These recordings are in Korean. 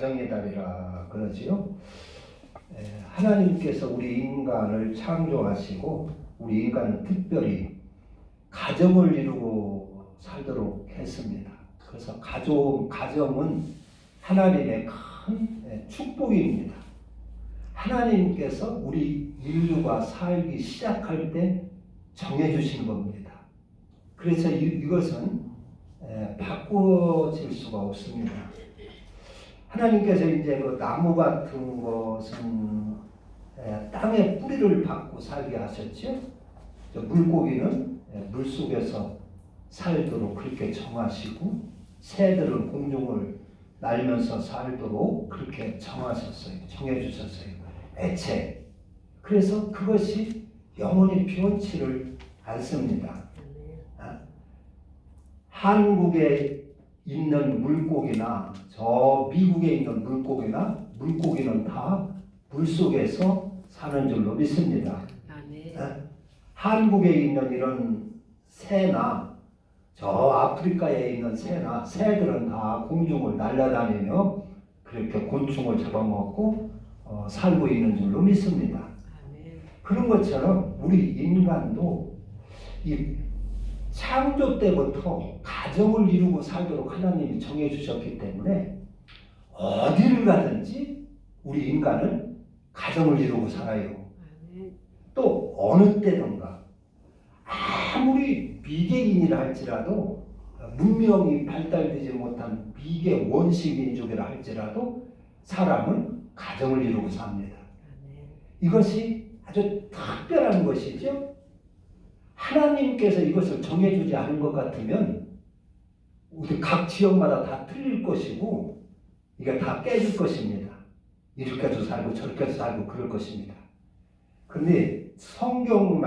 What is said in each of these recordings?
가정의 달이라 그러지요. 하나님께서 우리 인간을 창조하시고 우리 인간은 특별히 가정을 이루고 살도록 했습니다. 그래서 가정은 하나님의 큰 축복입니다. 하나님께서 우리 인류가 살기 시작할 때 정해주신 겁니다. 그래서 이것은 바꿔질 수가 없습니다. 하나님께서 이제 그 나무 같은 것은 땅에 뿌리를 박고 살게 하셨죠. 물고기는 물 속에서 살도록 그렇게 정하시고, 새들은 공중을 날면서 살도록 그렇게 정해주셨어요. 애체. 그래서 그것이 영원히 변치를 않습니다. 한국에 있는 물고기나 저 미국에 있는 물고기는 다 물속에서 사는 줄로 믿습니다. 한국에 있는 이런 새나 저 아프리카에 있는 새들은 다 공중을 날아다니며 그렇게 곤충을 잡아먹고 살고 있는 줄로 믿습니다. 그런 것처럼 우리 인간도 이 창조 때부터 가정을 이루고 살도록 하나님이 정해주셨기 때문에 어디를 가든지 우리 인간은 가정을 이루고 살아요. 또 어느 때든가 아무리 미개인이라 할지라도, 문명이 발달되지 못한 미개 원시민족이라 할지라도 사람은 가정을 이루고 삽니다. 이것이 아주 특별한 것이죠. 하나님께서 이것을 정해주지 않은 것 같으면 우리 각 지역마다 다 틀릴 것이고 이게 다 깨질 것입니다. 이렇게도 살고 저렇게도 살고 그럴 것입니다. 그런데 성경처럼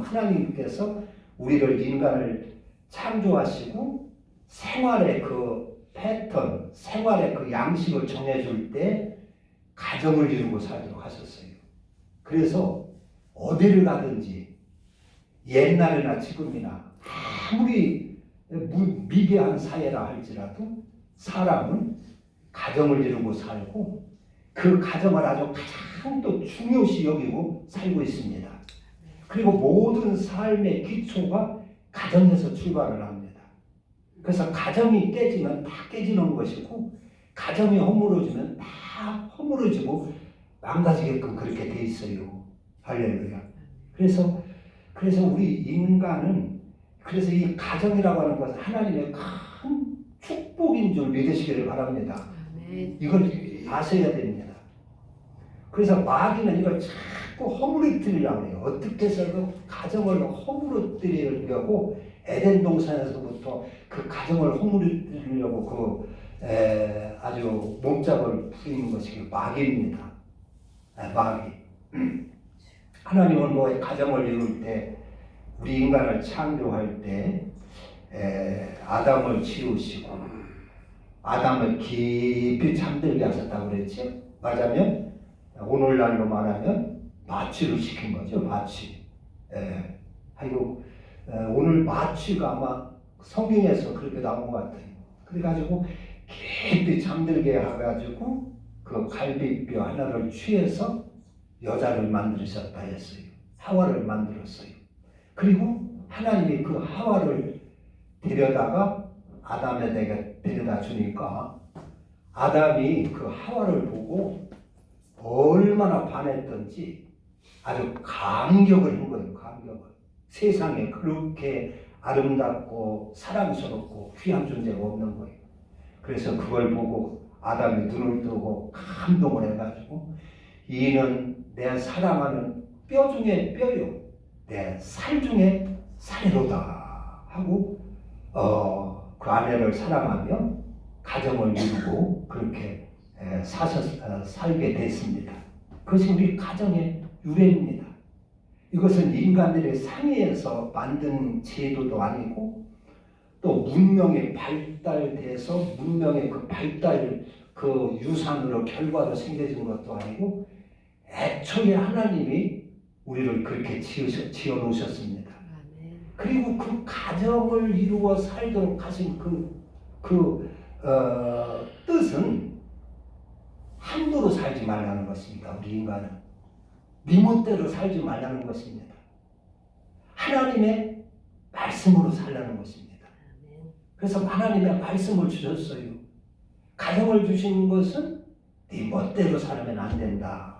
하나님께서 우리를 인간을 창조하시고 생활의 그 패턴, 생활의 그 양식을 정해줄 때 가정을 이루고 살도록 하셨어요. 그래서 어디를 가든지 옛날이나 지금이나 아무리 미개한 사회라 할지라도 사람은 가정을 이루고 살고 그 가정을 아주 가장 또 중요시 여기고 살고 있습니다. 그리고 모든 삶의 기초가 가정에서 출발을 합니다. 그래서 가정이 깨지면 다 깨지는 것이고, 가정이 허물어지면 다 허물어지고 망가지게끔 그렇게 돼 있어요. 할렐루야. 그래서 우리 인간은, 그래서 이 가정이라고 하는 것은 하나님의 큰 축복인 줄 믿으시기를 바랍니다. 이걸 아셔야 됩니다. 그래서 마귀는 이걸 자꾸 허물어뜨리려고 해요. 어떻게 해서든 가정을 허물어뜨리려고 에덴 동산에서부터 그 가정을 허물어뜨리려고 아주 몸짝을 부리는 것이 마귀입니다. 마귀. 하나님은 가정을 이룰 때, 우리 인간을 창조할 때 아담을 지으시고 아담을 깊이 잠들게 하셨다고 그랬죠. 맞으면 오늘날로 말하면 마취를 시킨 거죠. 마취. 오늘 마취가 아마 성경에서 그렇게 나온 것 같아요. 그래가지고 깊이 잠들게 해가지고 그 갈비뼈 하나를 취해서 여자를 만드셨다 했어요. 하와를 만들었어요. 그리고 하나님이 그 하와를 데려다가 아담에게 데려다 주니까 아담이 그 하와를 보고 얼마나 반했던지 아주 감격을 한 거예요. 감격을. 세상에 그렇게 아름답고 사랑스럽고 귀한 존재가 없는 거예요. 그래서 그걸 보고 아담이 눈을 뜨고 감동을 해가지고, 이는 내 사랑하는 뼈 중에 뼈요, 내 살 중에 살이로다 하고 그 아내를 사랑하며 가정을 이루고 그렇게 살게 됐습니다. 그것이 우리 가정의 유래입니다. 이것은 인간들의 상의에서 만든 제도도 아니고, 또 문명이 발달돼서 문명의 그 발달 그 유산으로 결과로 생겨진 것도 아니고, 애초에 하나님이 우리를 그렇게 지어 놓으셨습니다. 그리고 그 가정을 이루어 살도록 하신 뜻은 함부로 살지 말라는 것입니다. 우리 인간은 네 멋대로 살지 말라는 것입니다. 하나님의 말씀으로 살라는 것입니다. 그래서 하나님의 말씀을 주셨어요. 가정을 주신 것은 네 멋대로 살면 안 된다.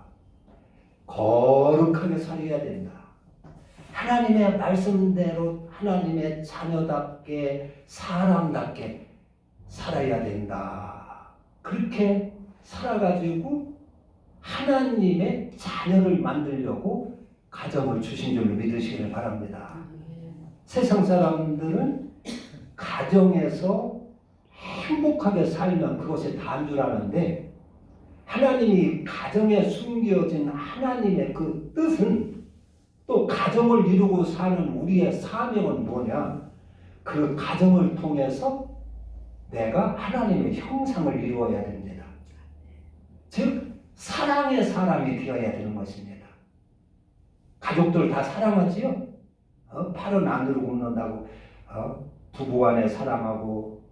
거룩하게 살아야 된다. 하나님의 말씀대로 하나님의 자녀답게 사람답게 살아야 된다. 그렇게 살아가지고 하나님의 자녀를 만들려고 가정을 주신 줄로 믿으시길 바랍니다. 세상 사람들은 가정에서 행복하게 살면 그것이 다인 줄 아는데 하나님이 가정에 숨겨진 하나님의 그 뜻은 또 가정을 이루고 사는 우리의 사명은 뭐냐? 그 가정을 통해서 내가 하나님의 형상을 이루어야 됩니다. 즉 사랑의 사람이 되어야 되는 것입니다. 가족들 다 사랑하지요? 팔은 안으로 굽는다고 부부간에 사랑하고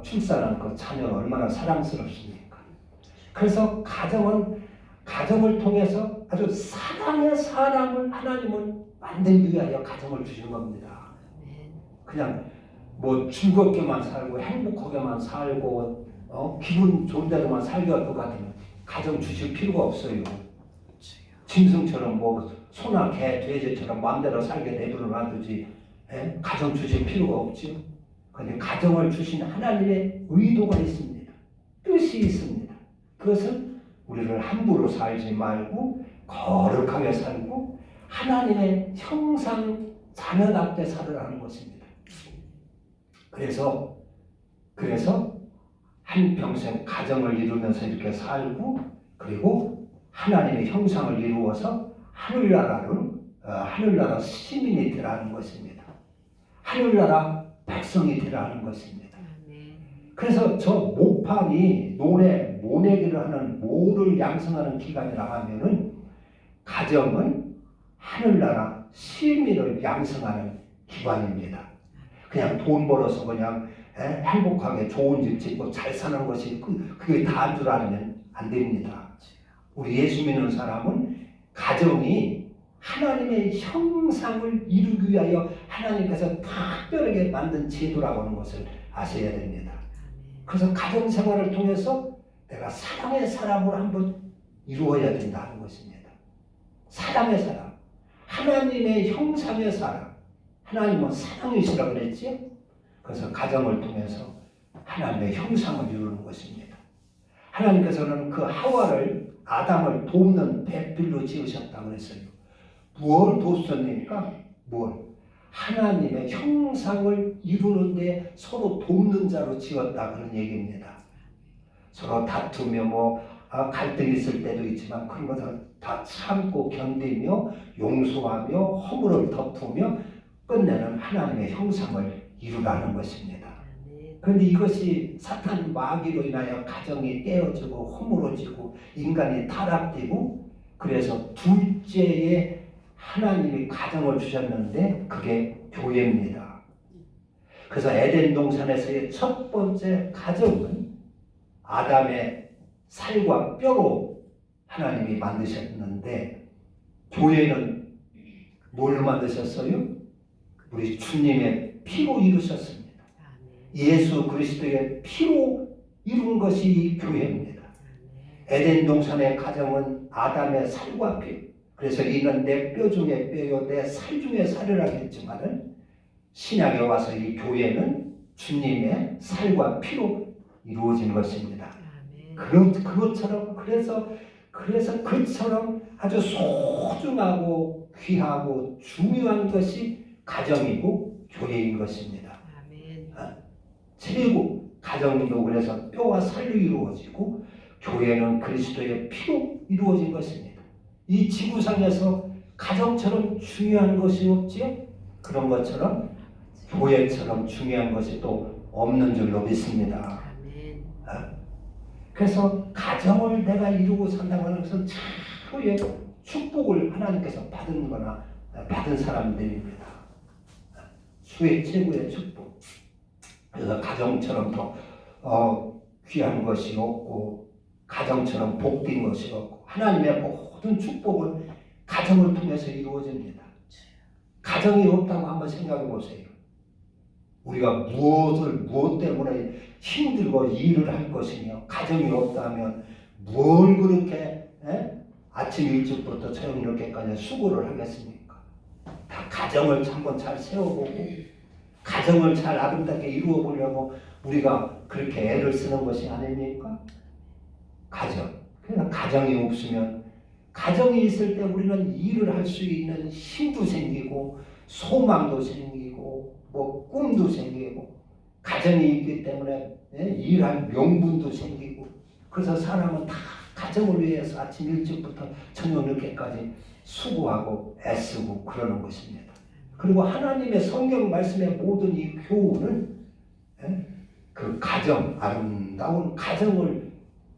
출산한 그 자녀는 얼마나 사랑스럽습니까? 그래서 가정을 통해서 아주 사랑의 사람을 하나님은 만들기 위하여 가정을 주신 겁니다. 그냥 뭐 즐겁게만 살고 행복하게만 살고 기분 좋은 대로만 살게 할 것 같으면 가정 주실 필요가 없어요. 짐승처럼 뭐 소나 개, 돼지처럼 마음대로 살게 내버려 놔두지 가정 주실 필요가 없지요. 그런데 가정을 주신 하나님의 의도가 있습니다. 뜻이 있습니다. 그것은 우리를 함부로 살지 말고 거룩하게 살고 하나님의 형상 자녀답게 살으라는 것입니다. 그래서 한평생 가정을 이루면서 이렇게 살고 그리고 하나님의 형상을 이루어서 하늘나라 시민이 되라는 것입니다. 하늘나라 백성이 되라는 것입니다. 그래서 저 모판이 모내기를 하는 모를 양성하는 기관이라 하면은 가정은 하늘나라 시민을 양성하는 기관입니다. 그냥 돈 벌어서 그냥 행복하게 좋은 집 짓고 잘 사는 것이 그게 다인 줄 알면 안 됩니다. 우리 예수 믿는 사람은 가정이 하나님의 형상을 이루기 위하여 하나님께서 특별하게 만든 제도라고 하는 것을 아셔야 됩니다. 그래서 가정 생활을 통해서 내가 사랑의 사람을 한번 이루어야 된다는 것입니다. 사랑의 사람, 하나님의 형상의 사람, 하나님은 사랑이시라고 그랬지요? 그래서 가정을 통해서 하나님의 형상을 이루는 것입니다. 하나님께서는 그 아담을 돕는 배필로 지으셨다고 했어요. 무엇을 돕습니까? 하나님의 형상을 이루는데 서로 돕는 자로 지었다 그런 얘기입니다. 서로 다투며 갈등이 있을 때도 있지만 그런 것을 다 참고 견디며 용서하며 허물을 덮으며 끝내는 하나님의 형상을 이루라는 것입니다. 그런데 이것이 사탄 마귀로 인하여 가정이 깨어지고 허물어지고 인간이 타락되고 그래서 둘째에 하나님이 가정을 주셨는데 그게 교회입니다. 그래서 에덴 동산에서의 첫 번째 가정은 아담의 살과 뼈로 하나님이 만드셨는데 교회는 뭘 만드셨어요? 우리 주님의 피로 이루셨습니다. 예수 그리스도의 피로 이룬 것이 이 교회입니다. 에덴 동산의 가정은 아담의 살과 뼈. 그래서 이는 내 뼈 중에 뼈요 내 살 중에 살이라고 했지만은 신약에 와서 이 교회는 주님의 살과 피로 이루어진 것입니다. 그것처럼 그래서 그처럼 아주 소중하고 귀하고 중요한 것이 가정이고 교회인 것입니다. 최고 가정도 그래서 뼈와 살로 이루어지고 교회는 그리스도의 피로 이루어진 것입니다. 이 지구상에서 가정처럼 중요한 것이 없지요? 그런 것처럼 교회처럼 중요한 것이 또 없는 줄로 믿습니다. 그래서 가정을 내가 이루고 산다고 하는 것은 최고의 축복을 하나님께서 받은 사람들입니다. 최고의 축복. 그래서 가정처럼 더 귀한 것이 없고 가정처럼 복된 것이 없고 하나님의 모든 축복은 가정을 통해서 이루어집니다. 가정이 없다고 한번 생각해 보세요. 우리가 무엇 때문에 힘들고 일을 할 것이며 가정이 없다면 뭘 그렇게 아침 일찍부터 저녁 늦게까지 수고를 하겠습니까? 다 가정을 한번 잘 세워보고 가정을 잘 아름답게 이루어 보려고 우리가 그렇게 애를 쓰는 것이 아닙니까? 가정. 그러니까 가정이 없으면 가정이 있을 때 우리는 일을 할 수 있는 힘도 생기고 소망도 생기고 뭐 꿈도 생기고 가정이 있기 때문에 일할 명분도 생기고 그래서 사람은 다 가정을 위해서 아침 일찍부터 저녁 늦게까지 수고하고 애쓰고 그러는 것입니다. 그리고 하나님의 성경 말씀의 모든 이 교훈은 그 가정, 아름다운 가정을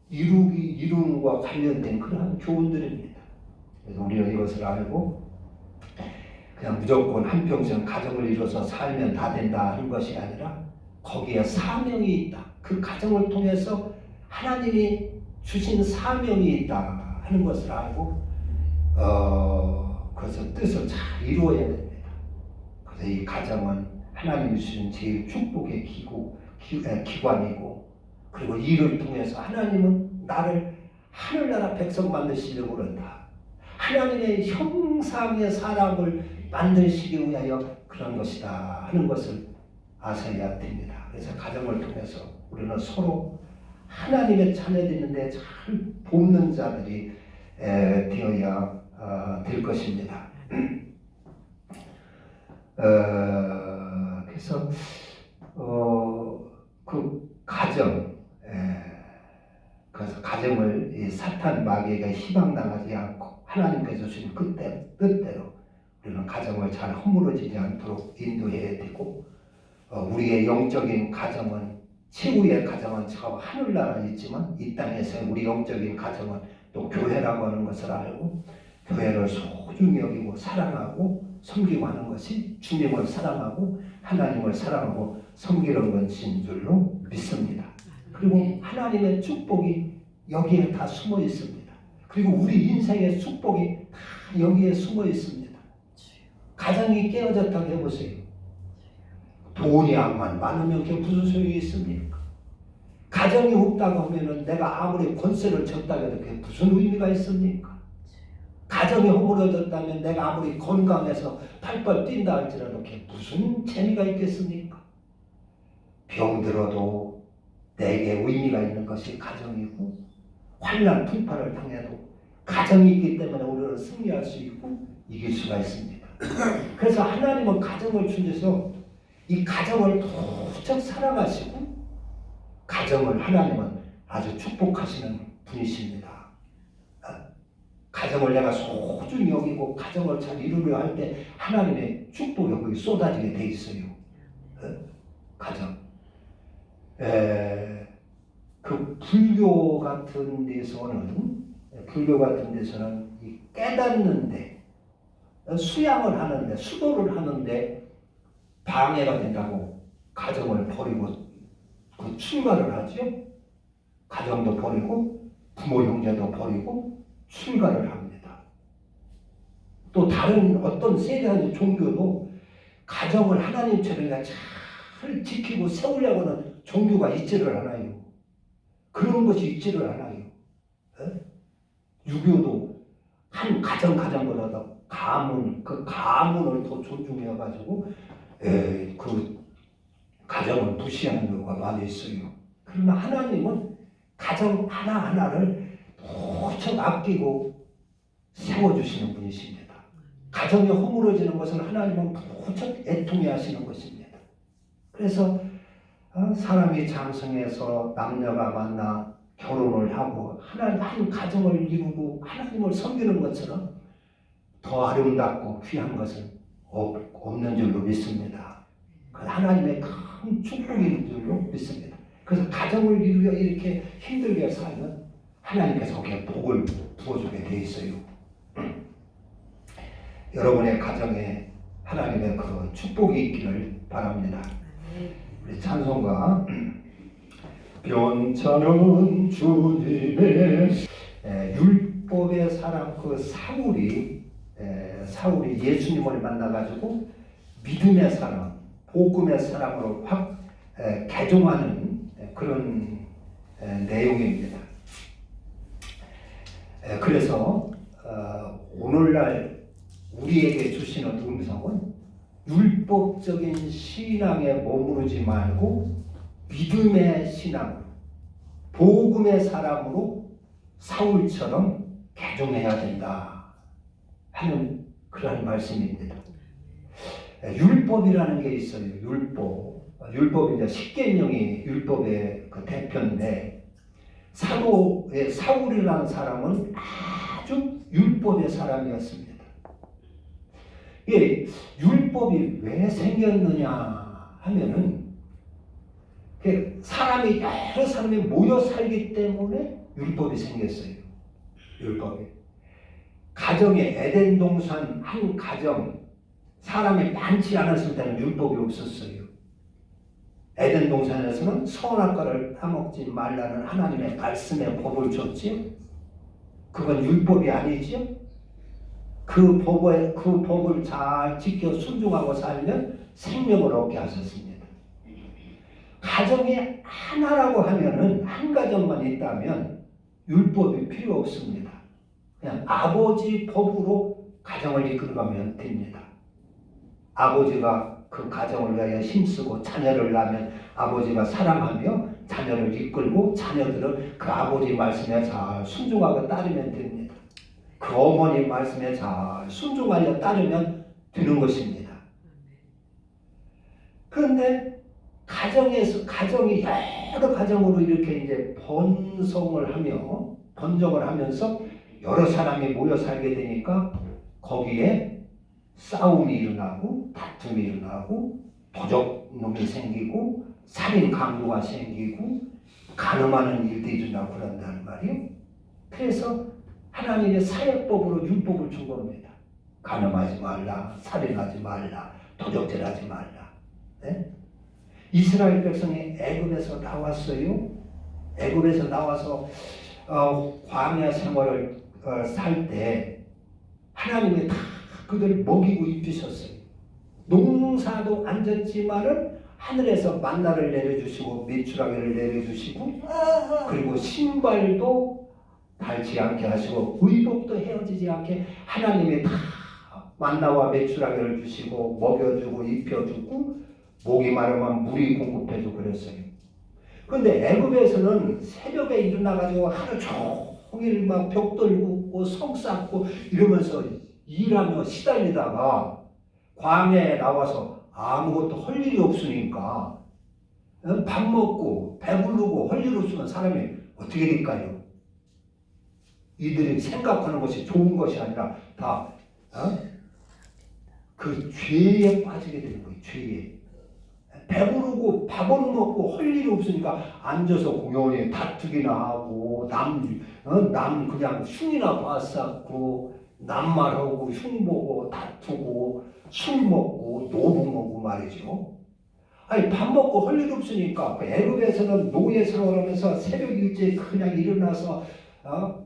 이루는 것과 관련된 그러한 교훈들입니다. 그래서 우리는 이것을 알고 그냥 무조건 한평생 가정을 이뤄서 살면 다 된다 하는 것이 아니라 거기에 사명이 있다. 그 가정을 통해서 하나님이 주신 사명이 있다 하는 것을 알고 그것을 뜻을 잘 이루어야 됩니다. 그래서 이 가정은 하나님이 주신 제일 축복의 기관이고 그리고 이를 통해서 하나님은 나를 하늘나라 백성 만드시려고 그런다. 하나님의 형상의 사람을 만드시기 위하여 그런 것이다 하는 것을 아셔야 됩니다. 그래서 가정을 통해서 우리는 서로 하나님의 자녀되는데 잘 돕는 자들이 되어야 될 것입니다. 그래서 그 가정, 그래서 가정을 이 사탄 마귀에게 희망당하지 않고 하나님께서 주신 뜻대로 우리는 가정을 잘 허물어지지 않도록 인도해야 되고 우리의 영적인 가정은 최후의 가정은 저 하늘나라에 있지만 이 땅에서 우리 영적인 가정은 또 교회라고 하는 것을 알고 교회를 소중히 여기고 사랑하고 섬기고 하는 것이 주님을 사랑하고 하나님을 사랑하고 섬기는 것인 줄로 믿습니다. 그리고 하나님의 축복이 여기에 다 숨어 있습니다. 그리고 우리 인생의 축복이 다 여기에 숨어 있습니다. 가정이 깨어졌다고 해보세요. 돈이 암만 많으면 그게 무슨 소용이 있습니까? 가정이 없다고 하면은 내가 아무리 권세를 졌다고 해도 그게 무슨 의미가 있습니까? 가정이 허물어졌다면 내가 아무리 건강해서 팔팔 뛴다 할지라도 그게 무슨 재미가 있겠습니까? 병들어도 내게 의미가 있는 것이 가정이고 환난 풍파를 당해도 가정이 있기 때문에 우리는 승리할 수 있고 이길 수가 있습니다. 그래서 하나님은 가정을 주셔서 이 가정을 도적 사랑하시고 가정을 하나님은 아주 축복하시는 분이십니다. 가정을 내가 소중히 여기고 가정을 잘 이루려 할 때 하나님의 축복이 거기 쏟아지게 돼 있어요. 가정. 그 불교 같은 데서는 이 깨닫는데 수양을 하는데 수도를 하는데 방해가 된다고 가정을 버리고 그 출가를 하죠. 가정도 버리고 부모 형제도 버리고 출가를 합니다. 또 다른 어떤 세상의 종교도 가정을 하나님처럼 잘 지키고 세우려고 하는 종교가 있지를 않아요. 그런 것이 있지를 않아요. 유교도 한 가정보다 더 그 가문을 더 존중해가지고 그 가정을 무시하는 경우가 많이 있어요. 그러나 하나님은 가정 하나하나를 무척 아끼고 세워주시는 분이십니다. 가정이 허물어지는 것은 하나님은 무척 애통해 하시는 것입니다. 그래서 사람이 장성해서 남녀가 만나 결혼을 하고 한 가정을 이루고 하나님을 섬기는 것처럼 더 아름답고 귀한 것은 없는 줄로 믿습니다. 하나님의 큰 축복이 있는 줄로 믿습니다. 그래서 가정을 이루려 이렇게 힘들게 살면 하나님께서 거기에 복을 부어주게 돼 있어요. 여러분의 가정에 하나님의 그 축복이 있기를 바랍니다. 우리 찬송가 변찮은 주님의 율법의 사람 그 사울이 예수님을 만나가지고 믿음의 사람, 복음의 사람으로 확 개종하는 그런 내용입니다. 그래서 오늘날 우리에게 주시는 음성은 율법적인 신앙에 머무르지 말고 믿음의 신앙, 복음의 사람으로 사울처럼 개종해야 된다 하는 그런 말씀입니다. 율법이라는 게 있어요. 율법이 이제 십계명이 율법의 그 대표인데 사도의 사울이라는 사람은 아주 율법의 사람이었습니다. 예, 율법이 왜 생겼느냐 하면은 사람이 여러 사람이 모여 살기 때문에 율법이 생겼어요. 율법이 가정에 에덴 동산 한 가정 사람이 많지 않았을 때는 율법이 없었어요. 에덴 동산에서는 선악 과를 따먹지 말라는 하나님의 말씀의 법을 줬지요. 그건 율법이 아니지요. 그 법을 잘 지켜 순종하고 살면 생명을 얻게 하셨습니다. 가정이 하나라고 하면은 한 가정만 있다면 율법이 필요 없습니다. 그냥 아버지 법으로 가정을 이끌어가면 됩니다. 아버지가 그 가정을 위하여 힘쓰고 자녀를 낳으면 아버지가 사랑하며 자녀를 이끌고 자녀들은 그 아버지 말씀에 잘 순종하고 따르면 됩니다. 그 어머니 말씀에 잘 순종하여 따르면 되는 것입니다. 그런데 가정이 여러 가정으로 이렇게 이제 번성을 하면서 여러 사람이 모여 살게 되니까 거기에 싸움이 일어나고 다툼이 일어나고 도적놈이 생기고 살인 강도가 생기고 간음하는 일들이 일어나고 그런다는 말이에요. 그래서 하나님의 사회법으로 율법을 준 겁니다. 간음하지 말라, 살인하지 말라, 도적질하지 말라. 네? 이스라엘 백성이 애굽에서 나왔어요. 애굽에서 나와서 광야 생활을 살 때 하나님이 다 그들을 먹이고 입히셨어요. 농사도 안 졌지만은 하늘에서 만나를 내려주시고 메추라기를 내려주시고 그리고 신발도 닳지 않게 하시고 의복도 헤어지지 않게 하나님이 다 만나와 메추라기를 주시고 먹여주고 입혀주고 목이 마르면 물이 공급해주고 그랬어요. 그런데 애굽에서는 새벽에 일어나가지고 하루 종일 막 벽돌 굽고 성 쌓고 이러면서 일하며 시달리다가 광야에 나와서 아무것도 할 일이 없으니까 밥 먹고 배부르고 할 일 없으면 사람이 어떻게 될까요? 이들이 생각하는 것이 좋은 것이 아니라 다 그 죄에 빠지게 되는 거예요. 죄에. 배부르고 밥은 먹고 할 일이 없으니까 앉아서 공연히 다투기나 하고 남 그냥 흉이나 봤었고 남 말하고 흉 보고 다투고 술 먹고 노동하고 말이죠. 아니 밥 먹고 할 일 없으니까 애굽에서는 노예 생활하면서 새벽 일찍 그냥 일어나서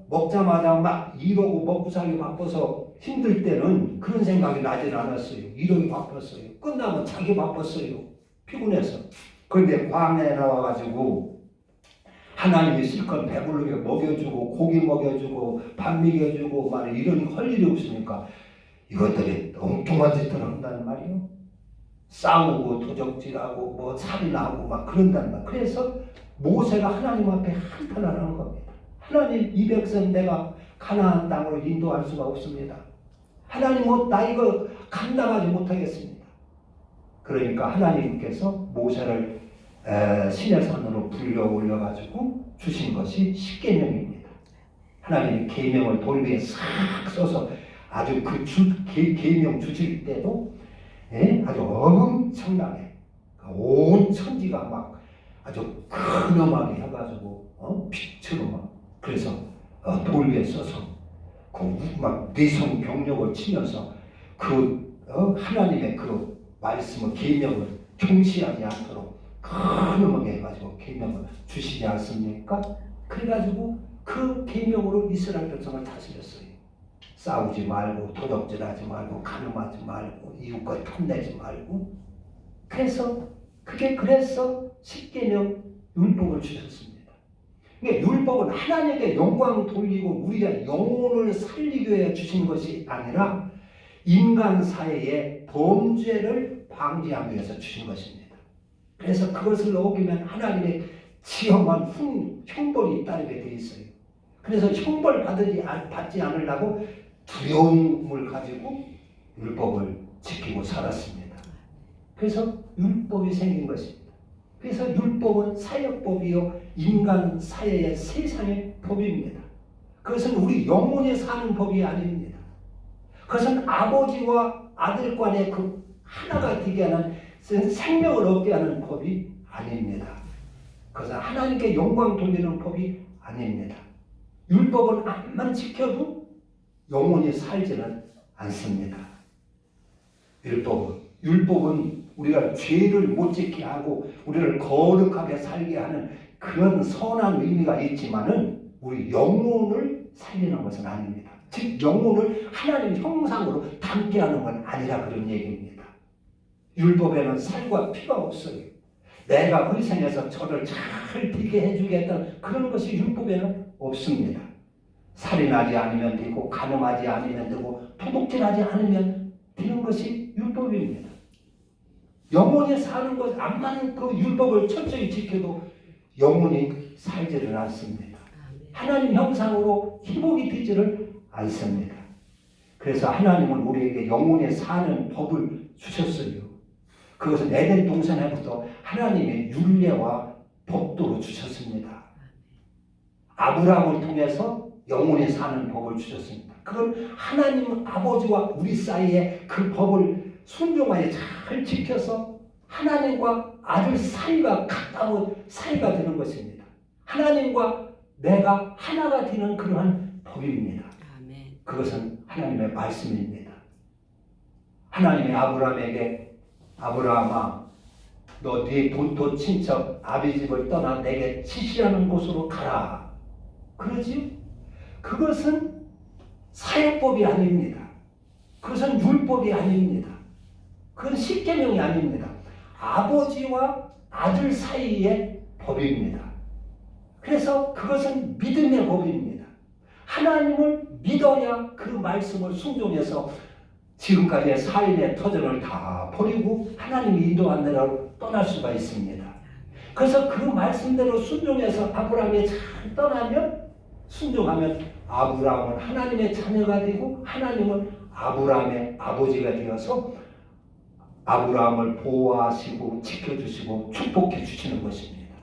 먹자마자 막 일하고 먹고 살기 바빠서 힘들 때는 그런 생각이 나질 않았어요. 일하기 바빴어요. 끝나면 자기 바빴어요. 피곤해서. 그런데 광야에 나와가지고 하나님이 실컷 배부르게 먹여주고 고기 먹여주고 밥 먹여주고 말 이런 할 일이 없으니까 이것들이 엉뚱한 짓을 한다는 말이에요. 싸우고 도적질하고 뭐 살인하고 막 그런단 말. 그래서 모세가 하나님 앞에 한탄을 하는 겁니다. 하나님 이 백성 내가 가나안 땅으로 인도할 수가 없습니다. 하나님 나 이거 감당하지 못하겠습니다. 그러니까 하나님께서 모세를 신의 산으로 불러 올려가지고 주신 것이 십계명입니다. 하나님이 계명을 돌비에 싹 써서 아주 그 계명 주실 때도 아주 엄청나게 온 천지가 막 아주 근엄하게 해가지고 빛으로 막 그래서 돌비에 써서 막 내성 병력을 치면서 하나님의 그 말씀을 계명을 경시하지 않도록 근엄하게 해가지고 계명을 주시지 않습니까? 그래가지고 그 계명으로 이스라엘 백성을 다스렸어요. 싸우지 말고, 도적질하지 말고, 간음하지 말고, 이웃과 탐내지 말고. 그래서 십계명 율법을 주셨습니다. 그러니까 율법은 하나님께 영광 돌리고 우리의 영혼을 살리기 위해 주신 것이 아니라 인간 사회의 범죄를 방지하기 위해서 주신 것입니다. 그래서 그것을 어기면 하나님의 지엄한 형벌이 따르게 되어 있어요. 그래서 형벌 받지 않으려고 두려움을 가지고 율법을 지키고 살았습니다. 그래서 율법이 생긴 것입니다. 그래서 율법은 사역법이요 인간 사회의 세상의 법입니다. 그것은 우리 영혼에 사는 법이 아닙니다. 그것은 아버지와 아들 간의 그 하나가 되게 하는 생명을 얻게 하는 법이 아닙니다. 그것은 하나님께 영광 돌리는 법이 아닙니다. 율법은 암만 지켜도 영혼이 살지는 않습니다. 율법은 우리가 죄를 못 지게 하고 우리를 거룩하게 살게 하는 그런 선한 의미가 있지만은 우리 영혼을 살리는 것은 아닙니다. 즉 영혼을 하나님 형상으로 담게 하는 건 아니라 그런 얘기입니다. 율법에는 살과 피가 없어요. 내가 희생해서 저를 잘 되게 해주겠다는 그런 것이 율법에는 없습니다. 살인하지 않으면 되고 간음하지 않으면 되고 도둑질하지 않으면 되는 것이 율법입니다. 영혼이 사는 것 암만 그 율법을 철저히 지켜도 영혼이 살지를 않습니다. 하나님 형상으로 회복이 되지를 않습니다. 그래서 하나님은 우리에게 영혼에 사는 법을 주셨어요. 그것은 에덴 동산에부터 하나님의 율례와 법도로 주셨습니다. 아브라함을 통해서 영혼에 사는 법을 주셨습니다. 그건 하나님 아버지와 우리 사이에 그 법을 순종하여 잘 지켜서 하나님과 아들 사이가 가까운 사이가 되는 것입니다. 하나님과 내가 하나가 되는 그러한 법입니다. 그것은 하나님의 말씀입니다. 하나님의 아브라함에게 아브라함아 너 네 본토 친척 아비 집을 떠나 내게 지시하는 곳으로 가라. 그러지? 그것은 사역법이 아닙니다. 그것은 율법이 아닙니다. 그건 십계명이 아닙니다. 아버지와 아들 사이의 법입니다. 그래서 그것은 믿음의 법입니다. 하나님을 믿어야 그 말씀을 순종해서 지금까지의 삶의 터전을 다 버리고 하나님이 인도한 대로 떠날 수가 있습니다. 그래서 그 말씀대로 순종해서 아브라함이 잘 떠나면 순종하면 아브라함은 하나님의 자녀가 되고 하나님은 아브라함의 아버지가 되어서 아브라함을 보호하시고 지켜주시고 축복해 주시는 것입니다.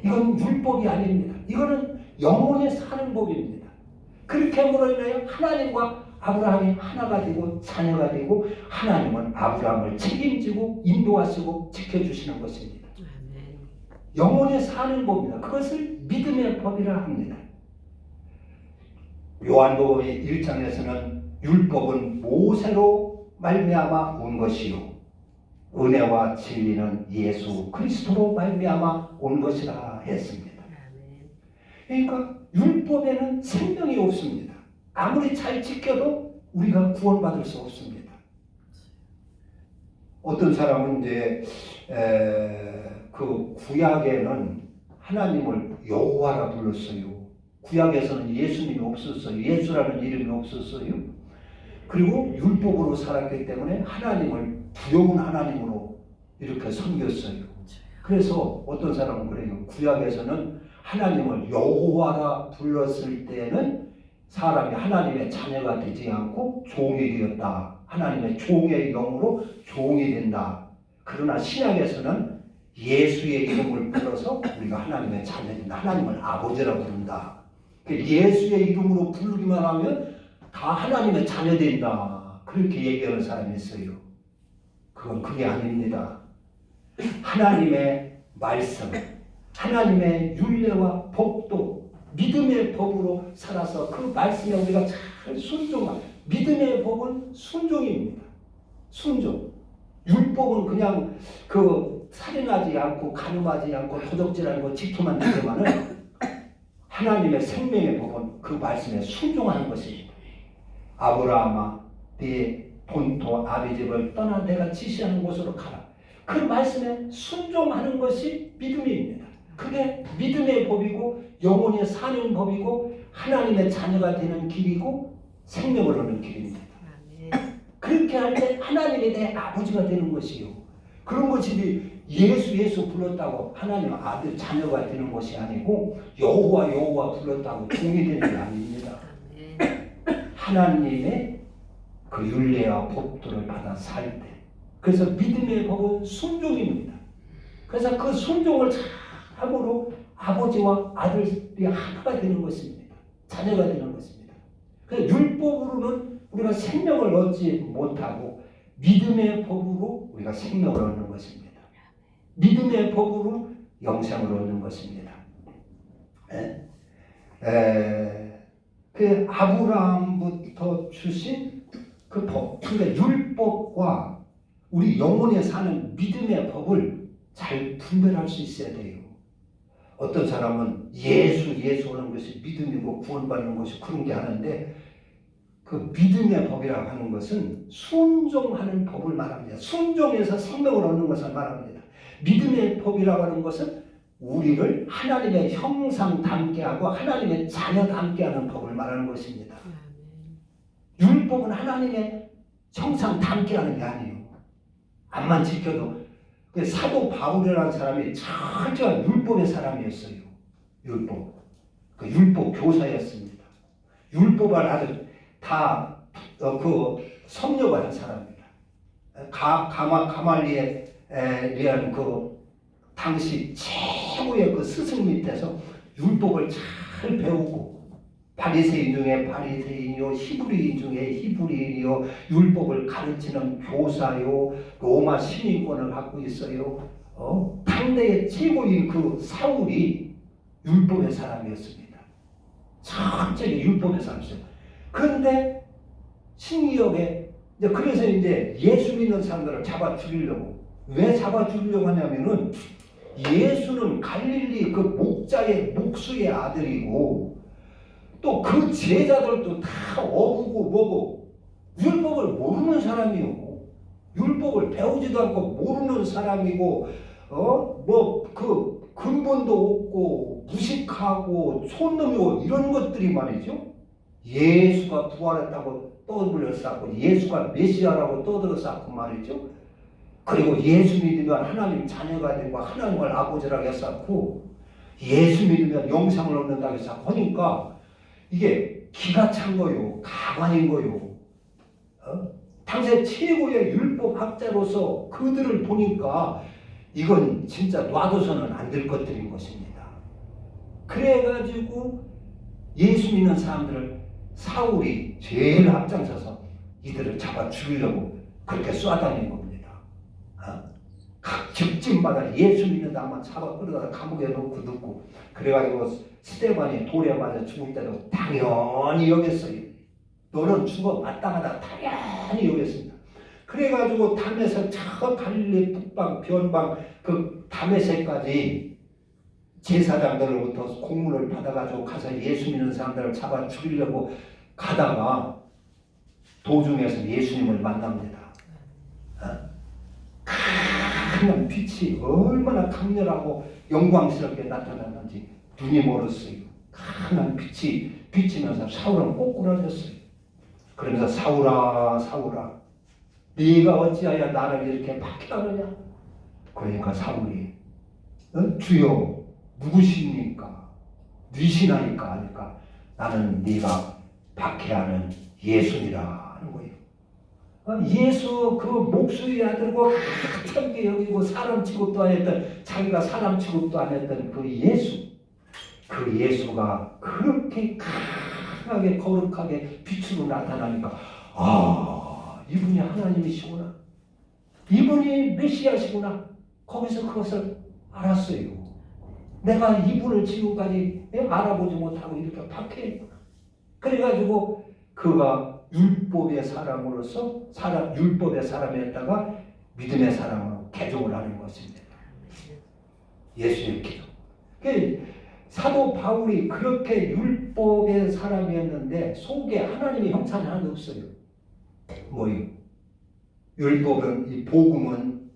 이건 율법이 아닙니다. 이거는 영혼에 사는 법입니다. 그렇게 함으로 인하여 하나님과 아브라함이 하나가 되고 자녀가 되고 하나님은 아브라함을 책임지고 인도하시고 지켜주시는 것입니다. 영혼에 사는 법입니다. 그것을 믿음의 법이라 합니다. 요한복음의 1장에서는 율법은 모세로 말미암아 온 것이요 은혜와 진리는 예수 그리스도로 말미암아 온 것이라 했습니다. 그러니까 율법에는 생명이 없습니다. 아무리 잘 지켜도 우리가 구원받을 수 없습니다. 어떤 사람은 이제 그 구약에는 하나님을 여호와라 불렀어요. 구약에서는 예수님이 없었어요. 예수라는 이름이 없었어요. 그리고 율법으로 살았기 때문에 하나님을 두려운 하나님으로 이렇게 섬겼어요. 그래서 어떤 사람은 그래요. 구약에서는 하나님을 여호와라 불렀을 때는 사람이 하나님의 자녀가 되지 않고 종이 되었다. 하나님의 종의 영으로 종이 된다. 그러나 신약에서는 예수의 이름을 불러서 우리가 하나님의 자녀된다. 하나님을 아버지라 부른다. 예수의 이름으로 부르기만 하면 다 하나님의 자녀 된다. 그렇게 얘기하는 사람이 있어요. 그게 아닙니다. 하나님의 말씀, 하나님의 율례와 법도 믿음의 법으로 살아서 그 말씀에 우리가 잘 순종한 믿음의 법은 순종입니다. 순종. 율법은 그냥 그 살인하지 않고 간음하지 않고 도적질하는 거 지키면 되지만은 하나님의 생명의 법은 그 말씀에 순종하는 것입니다. 아브라함아 네 본토 아비 집을 떠나 내가 지시하는 곳으로 가라. 그 말씀에 순종하는 것이 믿음입니다. 그게 믿음의 법이고 영혼이 사는 법이고 하나님의 자녀가 되는 길이고 생명을 얻는 길입니다. 그렇게 할 때 하나님이 내 아버지가 되는 것이요. 그런 것이 예수 불렀다고 하나님 아들 자녀가 되는 것이 아니고 여호와 불렀다고 종이 되는 게 아닙니다. 하나님의 그 율례와 법도를 받아 살 때. 그래서 믿음의 법은 순종입니다. 그래서 그 순종을 참으로 아버지와 아들이 하나가 되는 것입니다. 자녀가 되는 것입니다. 그래서 율법으로는 우리가 생명을 얻지 못하고 믿음의 법으로 우리가 생명을 얻는 것입니다. 믿음의 법으로 영생을 얻는 것입니다. 그 아브라함부터 주신 그 법, 그러니까 율법과 우리 영혼에 사는 믿음의 법을 잘 분별할 수 있어야 돼요. 어떤 사람은 예수하는 것이 믿음이고 구원받는 것이 그런 게 하는데 그 믿음의 법이라고 하는 것은 순종하는 법을 말합니다. 순종해서 생명을 얻는 것을 말합니다. 믿음의 법이라고 하는 것은 우리를 하나님의 형상 닮게 하고 하나님의 자녀 닮게 하는 법을 말하는 것입니다. 율법은 하나님의 형상 닮게 하는 게 아니에요. 암만 지켜도 사도 바울이라는 사람이 철저한 율법의 사람이었어요. 율법. 그 율법 교사였습니다. 율법을 아주 다 섭렵을 한 사람입니다. 가말리엘이라는 그 당시 최고의 그 스승 밑에서 율법을 잘 배우고 바리새인 중에 바리새인이요 히브리인 중에 히브리인이요 율법을 가르치는 교사요 로마 시민권을 갖고 있어요. 당대의 최고인 그 사울이 율법의 사람이었습니다. 철저히 율법의 사람이었어요. 그런데 신기하게 그래서 이제 예수 믿는 사람들을 잡아 죽이려고 왜 잡아 죽이려고 하냐면은 예수는 갈릴리 그 목수의 아들이고 또 그 제자들도 다 어부고 뭐고 율법을 모르는 사람이요. 율법을 배우지도 않고 모르는 사람이고 그 근본도 없고 무식하고 촌놈이고 이런 것들이 말이죠. 예수가 부활했다고 떠들어 쌓고 예수가 메시아라고 떠들어 쌓고 말이죠. 그리고 예수 믿으면 하나님 자녀가 되고 하나님을 아버지라고 했었고 예수 믿으면 영생을 얻는다고 해서 하니까 이게 기가 찬 거요. 가관인 거요. 당시 최고의 율법학자로서 그들을 보니까 이건 진짜 놔둬서는 안 될 것들인 것입니다. 그래가지고 예수 믿는 사람들을 사울이 제일 앞장서서 이들을 잡아 죽이려고 그렇게 쏴다닌 겁니다. 각 집집마다 예수 믿는 사람만 잡아 끌어다가 감옥에 넣고 넣고 그래가지고 스데반이 돌에 맞아 죽을 때도 당연히 여겼어요. 너는 죽어 마땅하다 당연히 여겼습니다. 그래가지고 담에서 저 갈릴리 북방 변방 그 담에서까지 제사장들로부터 공문을 받아가지고 가서 예수 믿는 사람들을 잡아 죽이려고 가다가 도중에서 예수님을 만납니다. 큰 빛이 얼마나 강렬하고 영광스럽게 나타났는지 눈이 멀었어요. 큰 빛이 비치면서 사울은 꼬꾸라졌어요. 그러면서 사울아 네가 어찌하여 나를 이렇게 박해하느냐? 그러니까 사울이 주여 누구십니까? 니시나니까 하니까 나는 네가 박해하는 예수니라 하는 거예요. 예수 그 목수의 아들고 하찮게 여기고 사람 취급도 안 했던 자기가 사람 취급도 안 했던 그 예수가 그렇게 강하게 거룩하게 빛으로 나타나니까 이분이 하나님이시구나, 이분이 메시아시구나. 거기서 그것을 알았어요. 내가 이분을 지금까지 알아보지 못하고 이렇게 박해했구나. 그래가지고 그가 율법의 사람으로서 율법의 사람이었다가 믿음의 사람으로 개종을 하는 것입니다. 예수의 기도. 사도 바울이 그렇게 율법의 사람이었는데 속에 하나님의 형상이 하나도 없어요. 뭐요? 율법은, 이 복음은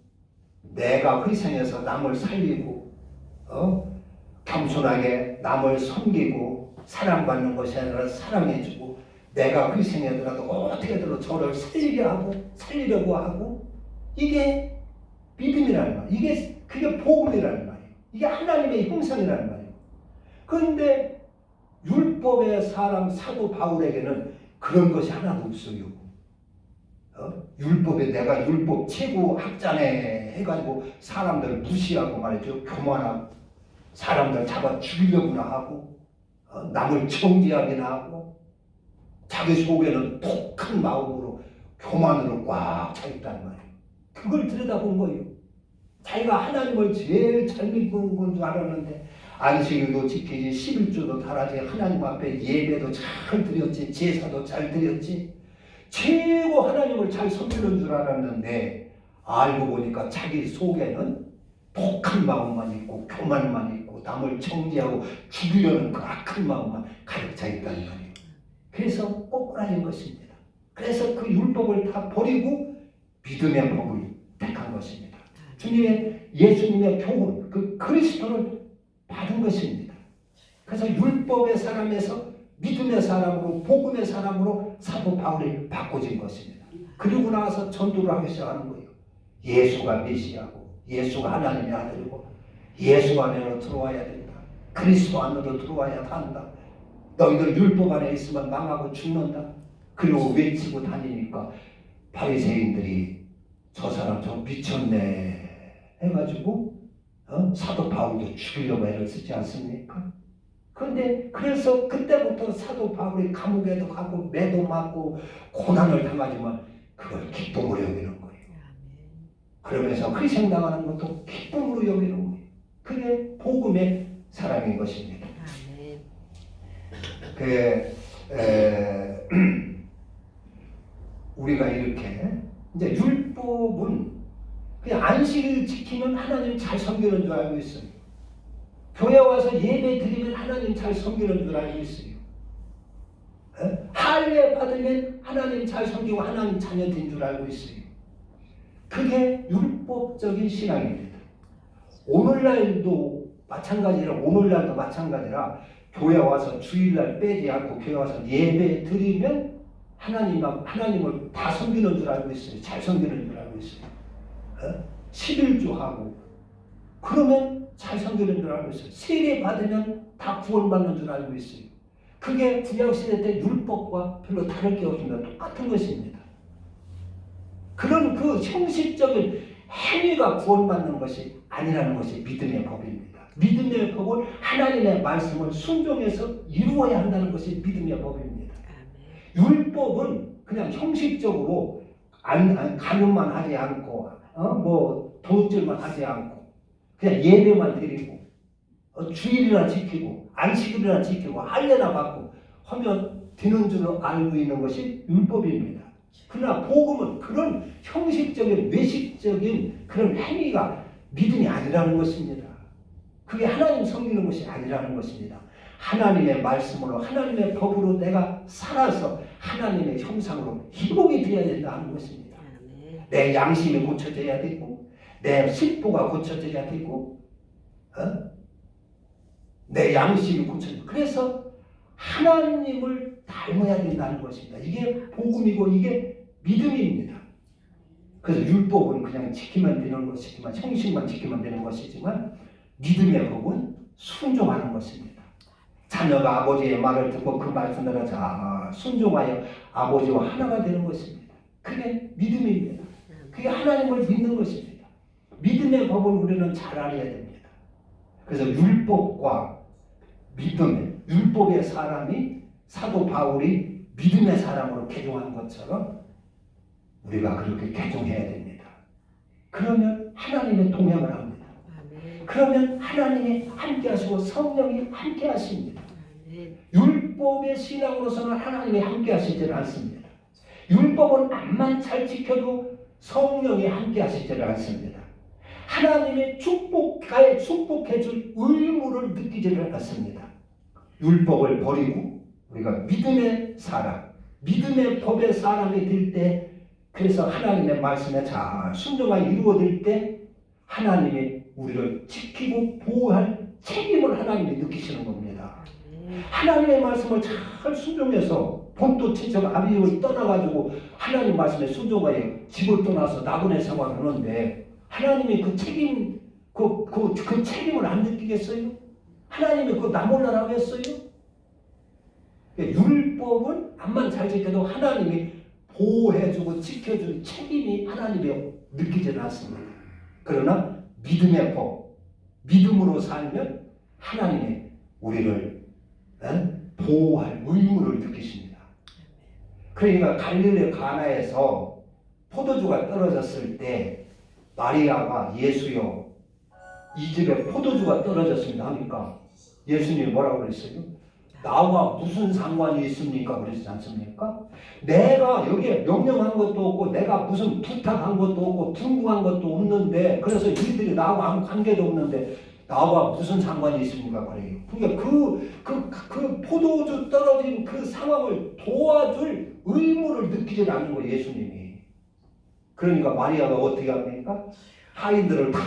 내가 희생해서 남을 살리고 겸손하게 남을 섬기고 사랑받는 것이 아니라 사랑해주고 내가 희생하더라도 어떻게든 저를 살리려고 하고 이게 믿음이라는 말이에요. 그게 복음이라는 말이에요. 이게 하나님의 형상이라는 말이에요. 그런데 율법의 사람 사도 바울에게는 그런 것이 하나도 없어요. 율법에 내가 율법 최고 학자네 해가지고 사람들 무시하고 말이죠. 교만하고 사람들 잡아 죽이려고나 하고 남을 정죄하기나 하고 자기 속에는 독한 마음으로 교만으로 꽉 차 있단 말이에요. 그걸 들여다본 거예요. 자기가 하나님을 제일 잘 믿는 건 줄 알았는데 안식일도 지키지 11조도 달아지 하나님 앞에 예배도 잘 드렸지 제사도 잘 드렸지 최고 하나님을 잘 섬기는 줄 알았는데 알고 보니까 자기 속에는 독한 마음만 있고 교만만 있고 남을 정죄하고 죽이려는 그 악한 마음만 가득 차 있다는 말이에요. 그래서 꼬꾸라진 것입니다. 그래서 그 율법을 다 버리고 믿음의 법을 택한 것입니다. 예수님의 교훈, 그 그리스도를 받은 것입니다. 그래서 율법의 사람에서 믿음의 사람으로 복음의 사람으로 사도 바울이 바꿔진 것입니다. 그리고 나서 전도를 하기 시작하는 거예요. 예수가 메시아고 예수가 하나님의 아들이고 예수 안으로 들어와야 된다. 그리스도 안으로 들어와야 한다. 너희들 율법 안에 있으면 망하고 죽는다. 그리고 외치고 다니니까 바리새인들이 저 사람 좀 미쳤네 해가지고 사도 바울도 죽이려고 애를 쓰지 않습니까? 그런데 그래서 그때부터 사도 바울이 감옥에도 가고 매도 맞고 고난을 당하지만 그걸 기쁨으로 여기는 거예요. 그러면서 희생당하는 것도 기쁨으로 여기는 거예요. 그게 복음의 사랑인 것입니다. 우리가 이렇게 이제 율법은 그냥 안식일 지키면 하나님 잘 섬기는 줄 알고 있어요. 교회 와서 예배 드리면 하나님 잘 섬기는 줄 알고 있어요. 할례 받으면 하나님 잘 섬기고 하나님 자녀된 줄 알고 있어요. 그게 율법적인 신앙입니다. 오늘날도 마찬가지라 교회 와서 주일날 빼지 않고 교회 와서 예배 드리면 하나님을 다 섬기는 줄 알고 있어요. 잘 섬기는 줄 알고 있어요. 11조 하고 그러면 잘 섬기는 줄 알고 있어요. 세례 받으면 다 구원받는 줄 알고 있어요. 그게 구약시대 때 율법과 별로 다를 게 없습니다. 똑같은 것입니다. 그런 그 형식적인 행위가 구원받는 것이 아니라는 것이 믿음의 법입니다. 믿음의 법은 하나님의 말씀을 순종해서 이루어야 한다는 것이 믿음의 법입니다. 율법은 그냥 형식적으로 간음만 하지 않고 도둑질만 하지 않고 그냥 예배만 드리고 주일이나 지키고 안식일이나 지키고 할례나 받고 하면 되는 줄 알고 있는 것이 율법입니다. 그러나 복음은 그런 형식적인 외식적인 그런 행위가 믿음이 아니라는 것입니다. 그게 하나님 섬기는 것이 아니라는 것입니다. 하나님의 말씀으로 하나님의 법으로 내가 살아서 하나님의 형상으로 희복이 되어야 된다는 것입니다. 내 양심이 고쳐져야 되고 내 실부가 고쳐져야 되고 내 양심이 고쳐져야 되고 그래서 하나님을 닮아야 된다는 것입니다. 이게 복음이고 이게 믿음입니다. 그래서 율법은 그냥 지키면 되는 것이지만 형식만 지키면 되는 것이지만 믿음의 법은 순종하는 것입니다. 자녀가 아버지의 말을 듣고 그 말씀대로 잘 순종하여 아버지와 하나가 되는 것입니다. 그게 믿음입니다. 그게 하나님을 믿는 것입니다. 믿음의 법을 우리는 잘 알아야 됩니다. 그래서 율법과 믿음, 율법의 사람이 사도 바울이 믿음의 사람으로 개종한 것처럼 우리가 그렇게 개종해야 됩니다. 그러면 하나님의 동행을 합니다. 그러면 하나님이 함께 하시고 성령이 함께 하십니다. 율법의 신앙으로서는 하나님이 함께 하시지 않습니다. 율법은 암만 잘 지켜도 성령이 함께 하시지 않습니다. 하나님의 축복해 줄 의무를 느끼지를 않습니다. 율법을 버리고 우리가 믿음의 사람, 믿음의 법의 사람이 될 때, 그래서 하나님의 말씀에 잘 순종하여 이루어질 때 하나님이 우리를 지키고 보호할 책임을 하나님이 느끼시는 겁니다. 하나님의 말씀을 잘 순종해서 본토 친척 아비집을 떠나가지고 하나님 말씀에 순종하여 집을 떠나서 나그네 생활을 하는데 하나님이 그 책임, 그 책임을 안 느끼겠어요? 하나님이 그 나 몰라라고 했어요? 율법은 암만 잘 지켜도 하나님이 보호해주고 지켜줄 책임이 하나님이 느끼지는 않습니다. 그러나 믿음의 법, 믿음으로 살면 하나님이 우리를 보호할 의무를 느끼십니다. 그러니까 갈릴리 가나에서 포도주가 떨어졌을 때 마리아가 예수여 이 집에 포도주가 떨어졌습니다 하니까 예수님이 뭐라고 그랬어요? 나와 무슨 상관이 있습니까? 그러지 않습니까? 내가 여기에 명령한 것도 없고 내가 무슨 부탁한 것도 없고 분부한 것도 없는데 그래서 이들이 나하고 아무 관계도 없는데 나와 무슨 상관이 있습니까? 그래요. 그러니까 그 포도주 떨어진 그 상황을 도와줄 의무를 느끼지 않는 거예요, 예수님이. 그러니까 마리아가 어떻게 합니까? 하인들을 다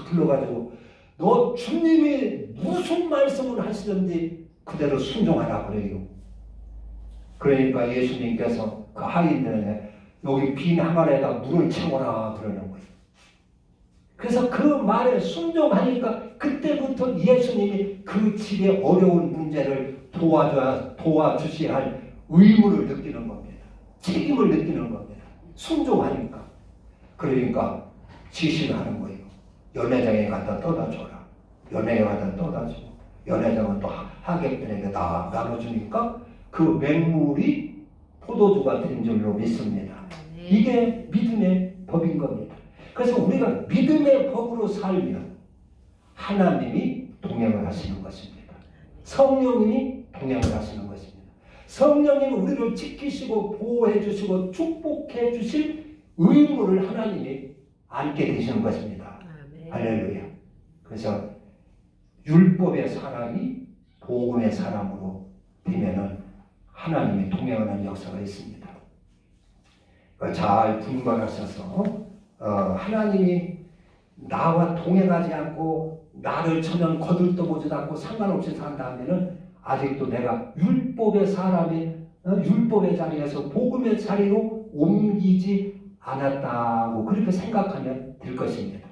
불러가지고 너 주님이 무슨 말씀을 하시든지 그대로 순종하라 그래요. 그러니까 예수님께서 그 하인들에게 여기 빈 항아리에다 물을 채워라 그러는 거예요. 그래서 그 말에 순종하니까 그때부터 예수님이 그 집의 어려운 문제를 도와주셔야 할 의무를 느끼는 겁니다. 책임을 느끼는 겁니다. 순종하니까. 그러니까 지시하는 거예요. 연회장에 갖다 떠다 줘라. 연회에 갖다 떠다 주고 연회장은 또 하객들에게 다 나눠주니까 그 맹물이 포도주가 된 줄로 믿습니다. 이게 믿음의 법인 겁니다. 그래서 우리가 믿음의 법으로 살면 하나님이 동행을 하시는 것입니다. 성령님이 동행을 하시는 것입니다. 성령님이 우리를 지키시고 보호해 주시고 축복해 주실 의무를 하나님이 안게 되시는 것입니다. 할렐루야. 그래서 율법의 사람이 복음의 사람으로 되면은 하나님이 동행하는 역사가 있습니다. 잘 분별하셔서 하나님이 나와 동행하지 않고 나를 전혀 거들떠보지도 않고 상관없이 산다면은 아직도 내가 율법의 사람이 율법의 자리에서 복음의 자리로 옮기지 않았다고 그렇게 생각하면 될 것입니다.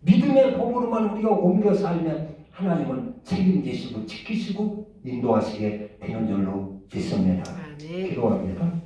믿음의 법으로만 우리가 옮겨 살면 하나님은 책임지시고 지키시고 인도하시게 되는 줄로 믿습니다. 기도합니다.